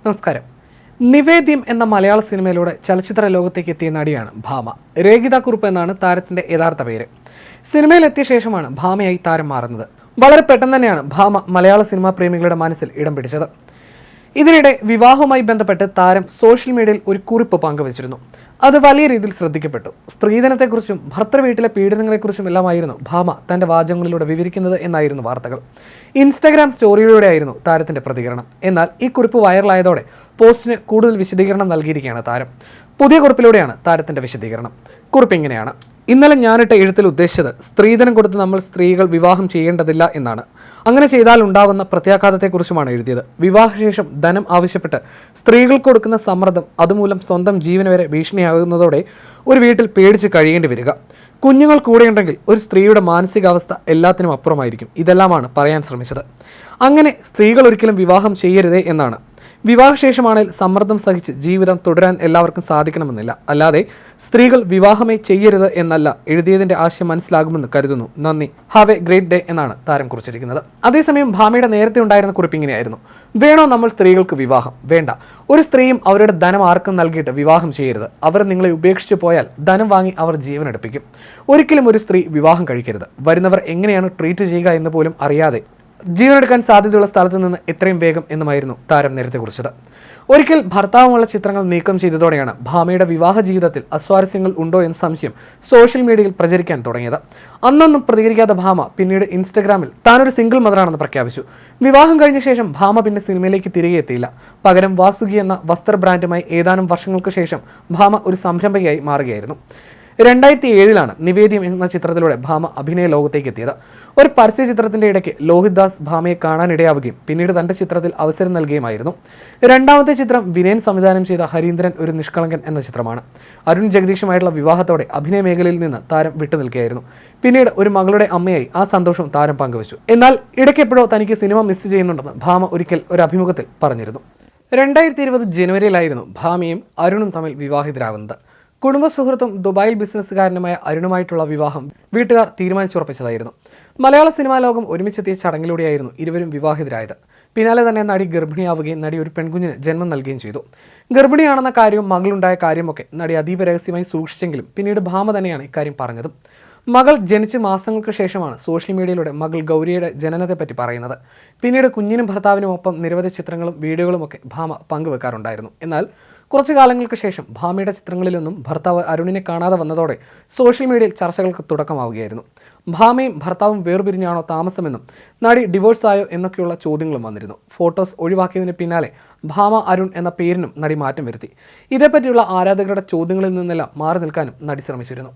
നമസ്കാരം. നിവേദ്യം എന്ന മലയാള സിനിമയിലൂടെ ചലച്ചിത്ര ലോകത്തേക്ക് എത്തിയ നടിയാണ് ഭാമ. രേഖിത കുറുപ്പ് എന്നാണ് താരത്തിന്റെ യഥാർത്ഥ പേര്. സിനിമയിലെത്തിയ ശേഷമാണ് ഭാമയായി താരം മാറുന്നത്. വളരെ പെട്ടെന്ന് തന്നെയാണ് ഭാമ മലയാള സിനിമാ പ്രേമികളുടെ മനസ്സിൽ ഇടം പിടിച്ചത്. ഇതിനിടെ വിവാഹവുമായി ബന്ധപ്പെട്ട് താരം സോഷ്യൽ മീഡിയയിൽ ഒരു കുറിപ്പ് പങ്കുവച്ചിരുന്നു. അത് വലിയ രീതിയിൽ ശ്രദ്ധിക്കപ്പെട്ടു. സ്ത്രീധനത്തെക്കുറിച്ചും ഭർത്തൃ വീട്ടിലെ പീഡനങ്ങളെക്കുറിച്ചും എല്ലാമായിരുന്നു ഭാമ തന്റെ വാചകങ്ങളിലൂടെ വിവരിക്കുന്നത് എന്നായിരുന്നു വാർത്തകൾ. ഇൻസ്റ്റഗ്രാം സ്റ്റോറിയിലൂടെയായിരുന്നു താരത്തിന്റെ പ്രതികരണം. എന്നാൽ ഈ കുറിപ്പ് വൈറലായതോടെ പോസ്റ്റിന് കൂടുതൽ വിശദീകരണം നൽകിയിരിക്കുകയാണ് താരം. പുതിയ കുറിപ്പിലൂടെയാണ് താരത്തിന്റെ വിശദീകരണം. കുറിപ്പ് ഇങ്ങനെയാണ്: ഇന്നലെ ഞാനിട്ട എഴുത്തിൽ ഉദ്ദേശിച്ചത് സ്ത്രീധനം കൊടുത്ത് നമ്മൾ സ്ത്രീകൾ വിവാഹം ചെയ്യേണ്ടതില്ല എന്നാണ്. അങ്ങനെ ചെയ്താൽ ഉണ്ടാവുന്ന പ്രത്യാഘാതത്തെക്കുറിച്ചുമാണ് എഴുതിയത്. വിവാഹശേഷം ധനം ആവശ്യപ്പെട്ട് സ്ത്രീകൾക്ക് കൊടുക്കുന്ന സമ്മർദ്ദം അതുമൂലം സ്വന്തം ജീവന് വരെ ഭീഷണിയാകുന്നതോടെ ഒരു വീട്ടിൽ പേടിച്ച് കഴിയേണ്ടി വരിക. കുഞ്ഞുങ്ങൾ കൂടെയുണ്ടെങ്കിൽ ഒരു സ്ത്രീയുടെ മാനസികാവസ്ഥ എല്ലാത്തിനും അപ്പുറമായിരിക്കും. ഇതെല്ലാമാണ് പറയാൻ ശ്രമിച്ചത്. അങ്ങനെ സ്ത്രീകൾ ഒരിക്കലും വിവാഹം ചെയ്യരുതേ എന്നാണ്. വിവാഹശേഷമാണെങ്കിൽ സമ്മർദ്ദം സഹിച്ച് ജീവിതം തുടരാൻ എല്ലാവർക്കും സാധിക്കണമെന്നില്ല. അല്ലാതെ സ്ത്രീകൾ വിവാഹമേ ചെയ്യരുത് എന്നല്ല എഴുതിയതിന്റെ ആശയം മനസ്സിലാകുമെന്ന് കരുതുന്നു. നന്ദി. ഹാവ് എ ഗ്രേറ്റ് ഡേ എന്നാണ് താരം കുറിച്ചിരിക്കുന്നത്. അതേസമയം ഭാമയുടെ നേരത്തെ ഉണ്ടായിരുന്ന കുറിപ്പ് ഇങ്ങനെയായിരുന്നു: വേണോ നമ്മൾ സ്ത്രീകൾക്ക് വിവാഹം? വേണ്ട. ഒരു സ്ത്രീയും അവരുടെ ധനം ആർക്കും നൽകിയിട്ട് വിവാഹം ചെയ്യരുത്. അവർ നിങ്ങളെ ഉപേക്ഷിച്ചു പോയാൽ ധനം വാങ്ങി അവർ ജീവനെടുപ്പിക്കും. ഒരിക്കലും ഒരു സ്ത്രീ വിവാഹം കഴിക്കരുത്. വരുന്നവർ എങ്ങനെയാണ് ട്രീറ്റ് ചെയ്യുക എന്ന് പോലും അറിയാതെ ജീവനെടുക്കാൻ സാധ്യതയുള്ള സ്ഥലത്ത് നിന്ന് എത്രയും വേഗം എന്നുമായിരുന്നു താരം നേരത്തെ കുറിച്ചത്. ഒരിക്കൽ ഭർത്താവുമുള്ള ചിത്രങ്ങൾ നീക്കം ചെയ്തതോടെയാണ് ഭാമയുടെ വിവാഹ ജീവിതത്തിൽ അസ്വാരസ്യങ്ങൾ ഉണ്ടോ എന്ന സംശയം സോഷ്യൽ മീഡിയയിൽ പ്രചരിക്കാൻ തുടങ്ങിയത്. അന്നൊന്നും പ്രതികരിക്കാത്ത ഭാമ പിന്നീട് ഇൻസ്റ്റഗ്രാമിൽ താനൊരു സിംഗിൾ മദറാണെന്ന് പ്രഖ്യാപിച്ചു. വിവാഹം കഴിഞ്ഞ ശേഷം ഭാമ പിന്നെ സിനിമയിലേക്ക് തിരികെ എത്തിയില്ല. പകരം വാസുകി എന്ന വസ്ത്ര ബ്രാൻഡുമായി ഏതാനും വർഷങ്ങൾക്ക് ശേഷം ഭാമ ഒരു സംരംഭകയായി മാറുകയായിരുന്നു. 2007 നിവേദ്യം എന്ന ചിത്രത്തിലൂടെ ഭാമ അഭിനയ ലോകത്തേക്ക് എത്തിയത്. ഒരു പരസ്യ ചിത്രത്തിന്റെ ഇടയ്ക്ക് ലോഹിത് ദാസ് ഭാമയെ കാണാനിടയാവുകയും പിന്നീട് തന്റെ ചിത്രത്തിൽ അവസരം നൽകുകയുമായിരുന്നു. രണ്ടാമത്തെ ചിത്രം വിനയൻ സംവിധാനം ചെയ്ത ഹരീന്ദ്രൻ ഒരു നിഷ്കളങ്കൻ എന്ന ചിത്രമാണ്. അരുൺ ജഗദീഷുമായിട്ടുള്ള വിവാഹത്തോടെ അഭിനയ മേഖലയിൽ നിന്ന് താരം വിട്ടുനിൽക്കുകയായിരുന്നു. പിന്നീട് ഒരു മകളുടെ അമ്മയായി ആ സന്തോഷം താരം പങ്കുവച്ചു. എന്നാൽ ഇടയ്ക്കെപ്പോഴോ തനിക്ക് സിനിമ മിസ് ചെയ്യുന്നുണ്ടെന്ന് ഭാമ ഒരിക്കൽ ഒരു അഭിമുഖത്തിൽ പറഞ്ഞിരുന്നു. 2020 ജനുവരിയിലായിരുന്നു ഭാമയും അരുണും തമ്മിൽ വിവാഹിതരാകുന്നത്. കുടുംബ സുഹൃത്തും ദുബായിൽ ബിസിനസ്സുകാരനുമായ അരുണുമായിട്ടുള്ള വിവാഹം വീട്ടുകാർ തീരുമാനിച്ചുറപ്പിച്ചതായിരുന്നു. മലയാള സിനിമാ ലോകം ഒരുമിച്ചെത്തിയ ചടങ്ങിലൂടെയായിരുന്നു ഇരുവരും വിവാഹിതരായത്. പിന്നാലെ തന്നെ നടി ഗർഭിണിയാവുകയും നടി ഒരു പെൺകുഞ്ഞിന് ജന്മം നൽകുകയും ചെയ്തു. ഗർഭിണിയാണെന്ന കാര്യവും മകളുണ്ടായ കാര്യമൊക്കെ നടി അതീവ രഹസ്യമായി സൂക്ഷിച്ചെങ്കിലും പിന്നീട് ഭാമ തന്നെയാണ് ഇക്കാര്യം പറഞ്ഞതും. മകൾ ജനിച്ച് മാസങ്ങൾക്ക് ശേഷമാണ് സോഷ്യൽ മീഡിയയിലൂടെ മകൾ ഗൗരിയുടെ ജനനത്തെപ്പറ്റി പറയുന്നത്. പിന്നീട് കുഞ്ഞിനും ഭർത്താവിനും ഒപ്പം നിരവധി ചിത്രങ്ങളും വീഡിയോകളുമൊക്കെ ഭാമ പങ്കുവെക്കാറുണ്ടായിരുന്നു. എന്നാൽ കുറച്ചു കാലങ്ങൾക്ക് ശേഷം ഭാമയുടെ ചിത്രങ്ങളിലൊന്നും ഭർത്താവ് അരുണിനെ കാണാതെ വന്നതോടെ സോഷ്യൽ മീഡിയയിൽ ചർച്ചകൾക്ക് തുടക്കമാവുകയായിരുന്നു. ഭാമയും ഭർത്താവും വേർപിരിഞ്ഞാണോ താമസമെന്നും നടി ഡിവോഴ്സ് ആയോ എന്നൊക്കെയുള്ള ചോദ്യങ്ങളും വന്നിരുന്നു. ഫോട്ടോസ് ഒഴിവാക്കിയതിന് പിന്നാലെ ഭാമ അരുൺ എന്ന പേരിനും നടി മാറ്റം വരുത്തി. ഇതേപ്പറ്റിയുള്ള ആരാധകരുടെ ചോദ്യങ്ങളിൽ നിന്നെല്ലാം മാറി നിൽക്കാനും നടി ശ്രമിച്ചിരുന്നു.